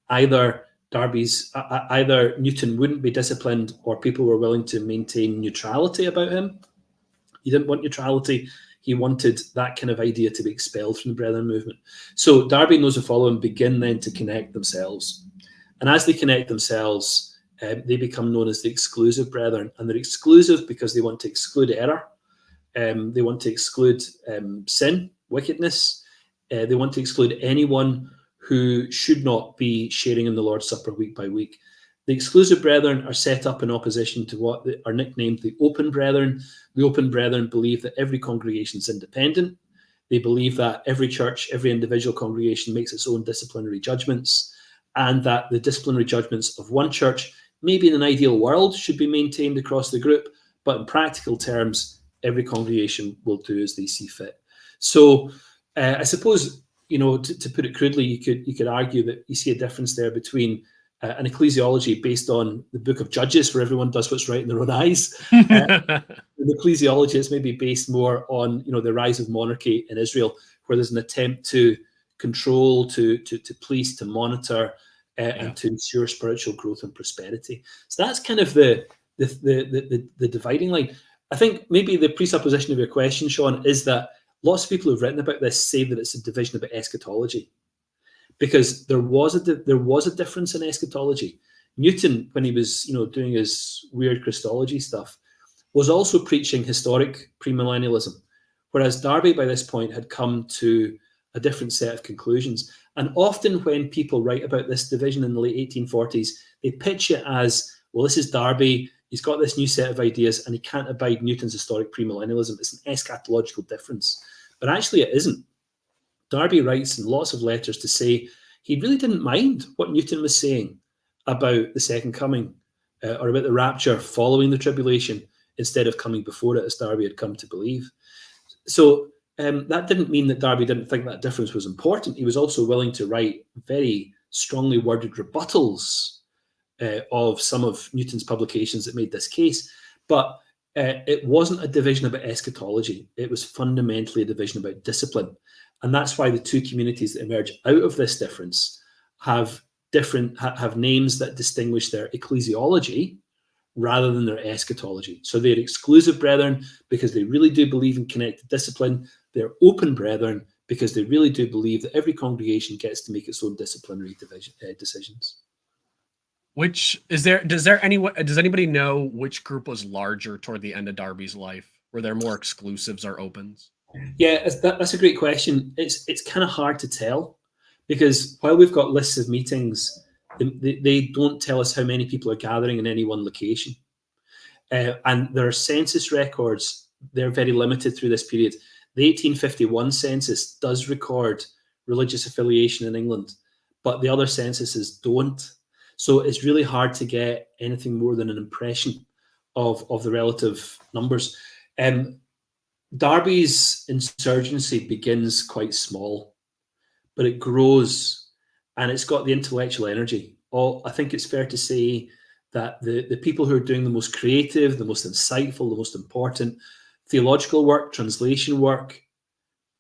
either Newton wouldn't be disciplined or people were willing to maintain neutrality about him. He didn't want neutrality. He wanted that kind of idea to be expelled from the Brethren movement. So Darby and those who follow him begin then to connect themselves. And as they connect themselves, they become known as the exclusive Brethren. And they're exclusive because they want to exclude error. They want to exclude sin, wickedness, They want to exclude anyone who should not be sharing in the Lord's Supper week by week. The exclusive brethren are set up in opposition to what are nicknamed the open brethren. The open brethren believe that every congregation is independent. They believe that every church, every individual congregation makes its own disciplinary judgments, and that the disciplinary judgments of one church, maybe in an ideal world, should be maintained across the group, but in practical terms, every congregation will do as they see fit. So I suppose, to put it crudely, you could argue that you see a difference there between an ecclesiology based on the book of Judges, where everyone does what's right in their own eyes. The ecclesiology is maybe based more on, the rise of monarchy in Israel, where there's an attempt to control, to police, to monitor, and to ensure spiritual growth and prosperity. So that's kind of the dividing line. I think maybe the presupposition of your question, Shawn, is that lots of people who've written about this say that it's a division about eschatology, because there was a difference in eschatology. Newton, when he was doing his weird Christology stuff, was also preaching historic premillennialism, whereas Darby by this point had come to a different set of conclusions. And often when people write about this division in the late 1840s, they pitch it as, well, this is Darby, he's got this new set of ideas and he can't abide Newton's historic premillennialism. It's an eschatological difference. But actually it isn't. Darby writes in lots of letters to say he really didn't mind what Newton was saying about the second coming or about the rapture following the tribulation instead of coming before it, as Darby had come to believe. So that didn't mean that Darby didn't think that difference was important. He was also willing to write very strongly worded rebuttals of some of Newton's publications that made this case. But it wasn't a division about eschatology. It was fundamentally a division about discipline. And that's why the two communities that emerge out of this difference have names that distinguish their ecclesiology rather than their eschatology. So they're exclusive brethren because they really do believe in connected discipline. They're open brethren because they really do believe that every congregation gets to make its own disciplinary decisions. Does anybody know which group was larger toward the end of Darby's life? Were there more exclusives or opens? Yeah, that's a great question. It's kind of hard to tell, because while we've got lists of meetings, they don't tell us how many people are gathering in any one location. And there are census records. They're very limited through this period. The 1851 census does record religious affiliation in England, but the other censuses don't. So it's really hard to get anything more than an impression of the relative numbers. Darby's insurgency begins quite small, but it grows, and it's got the intellectual energy. I think it's fair to say that the people who are doing the most creative, the most insightful, the most important theological work, translation work,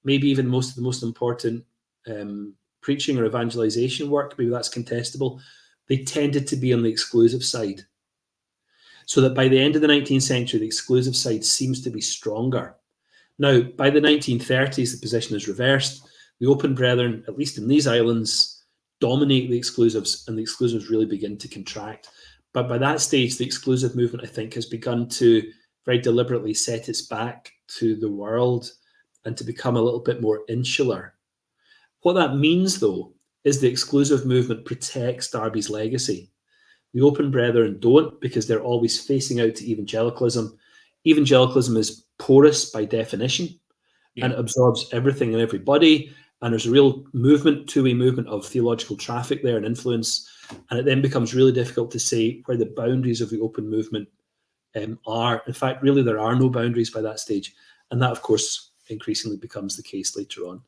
maybe even most of the most important preaching or evangelization work, maybe that's contestable, they tended to be on the exclusive side. So that by the end of the 19th century, the exclusive side seems to be stronger. Now, by the 1930s, the position is reversed. The open brethren, at least in these islands, dominate the exclusives, and the exclusives really begin to contract. But by that stage, the exclusive movement, I think, has begun to very deliberately set its back to the world and to become a little bit more insular. What that means, though, is the exclusive movement protects Darby's legacy. The open brethren don't, because they're always facing out to evangelicalism. Evangelicalism is porous by definition, and it absorbs everything and everybody. And there's a real movement, two-way movement of theological traffic there and influence. And it then becomes really difficult to say where the boundaries of the open movement are. In fact, really, there are no boundaries by that stage. And that, of course, increasingly becomes the case later on.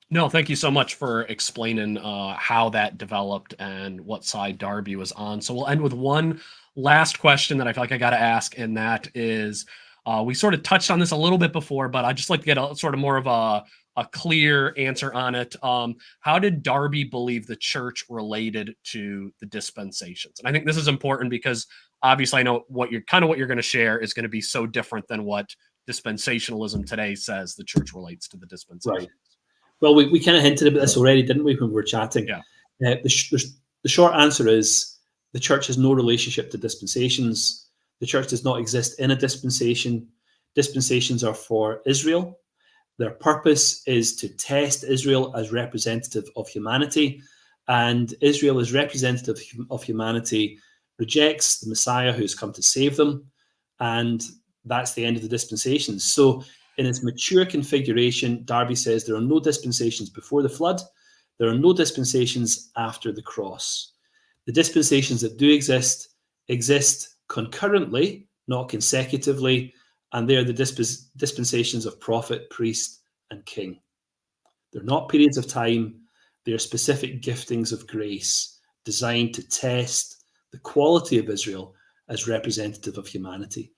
No, thank you so much for explaining how that developed and what side Darby was on. So we'll end with one last question that I feel like I got to ask, and that is, we sort of touched on this a little bit before, but I'd just like to get a sort of more of a clear answer on it. How did Darby believe the church related to the dispensations? And I think this is important because obviously I know what you're going to share is going to be so different than what dispensationalism today says the church relates to the dispensations. Right. Well, we kind of hinted about this already, didn't we, when we were chatting? Yeah. The short answer is the church has no relationship to dispensations. The church does not exist in a dispensation. Dispensations are for Israel, Their purpose is to test Israel as representative of humanity, and Israel as representative of humanity rejects the Messiah who's come to save them, and that's the end of the dispensations. So in its mature configuration, Darby says there are no dispensations before the flood, there are no dispensations after the cross. The dispensations that do exist concurrently, not consecutively, and they are the dispensations of prophet, priest, and king. They're not periods of time, they are specific giftings of grace designed to test the quality of Israel as representative of humanity.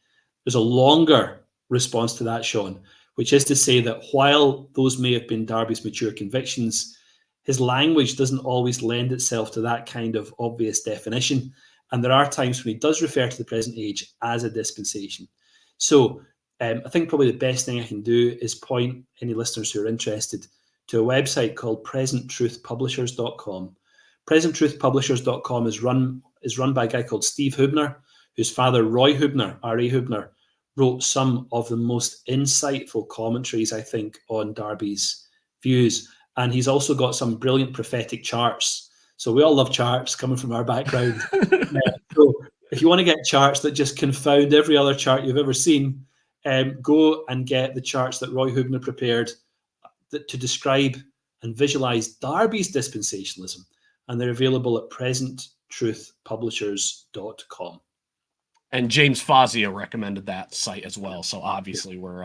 There's a longer response to that, Shawn, which is to say that while those may have been Darby's mature convictions, his language doesn't always lend itself to that kind of obvious definition. And there are times when he does refer to the present age as a dispensation. So I think probably the best thing I can do is point any listeners who are interested to a website called presenttruthpublishers.com. Presenttruthpublishers.com is run by a guy called Steve Hubner, whose father, Roy Hubner, R.A. Hubner, wrote some of the most insightful commentaries, I think, on Darby's views. And he's also got some brilliant prophetic charts. So we all love charts coming from our background. So if you want to get charts that just confound every other chart you've ever seen, go and get the charts that Roy Hubner prepared to describe and visualize Darby's dispensationalism. And they're available at presenttruthpublishers.com. And James Fazio recommended that site as well. So obviously we're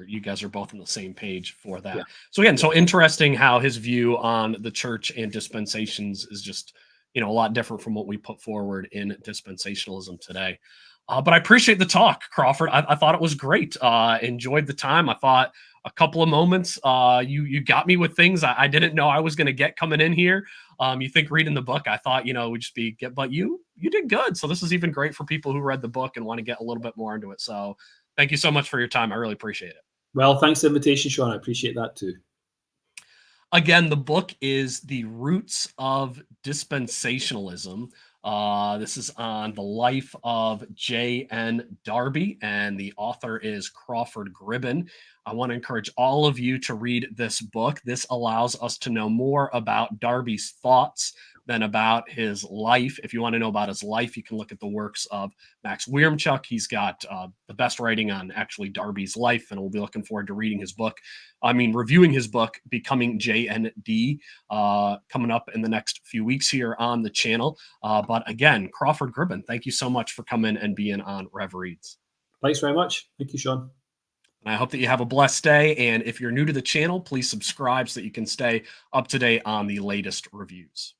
you guys are both on the same page for that. Yeah. So again, so interesting how his view on the church and dispensations is just, a lot different from what we put forward in dispensationalism today. But I appreciate the talk, Crawford. I thought it was great. Enjoyed the time. I thought a couple of moments, you got me with things I didn't know I was going to get coming in here. You think reading the book, I thought, would just be, but you did good. So this is even great for people who read the book and want to get a little bit more into it. So thank you so much for your time. I really appreciate it. Well, thanks for the invitation, Shawn. I appreciate that too. Again, the book is The Roots of Dispensationalism. This is on the life of J.N. Darby, and the author is Crawford Gribben. I want to encourage all of you to read this book. This allows us to know more about Darby's thoughts than about his life. If you want to know about his life, you can look at the works of Max Wiermchuk. He's got the best writing on actually Darby's life, and we'll be looking forward to reading his book. Reviewing his book, Becoming JND, coming up in the next few weeks here on the channel. But again, Crawford Gribben, thank you so much for coming and being on Rev Reads. Thanks very much. Thank you, Shawn. And I hope that you have a blessed day. And if you're new to the channel, please subscribe so that you can stay up to date on the latest reviews.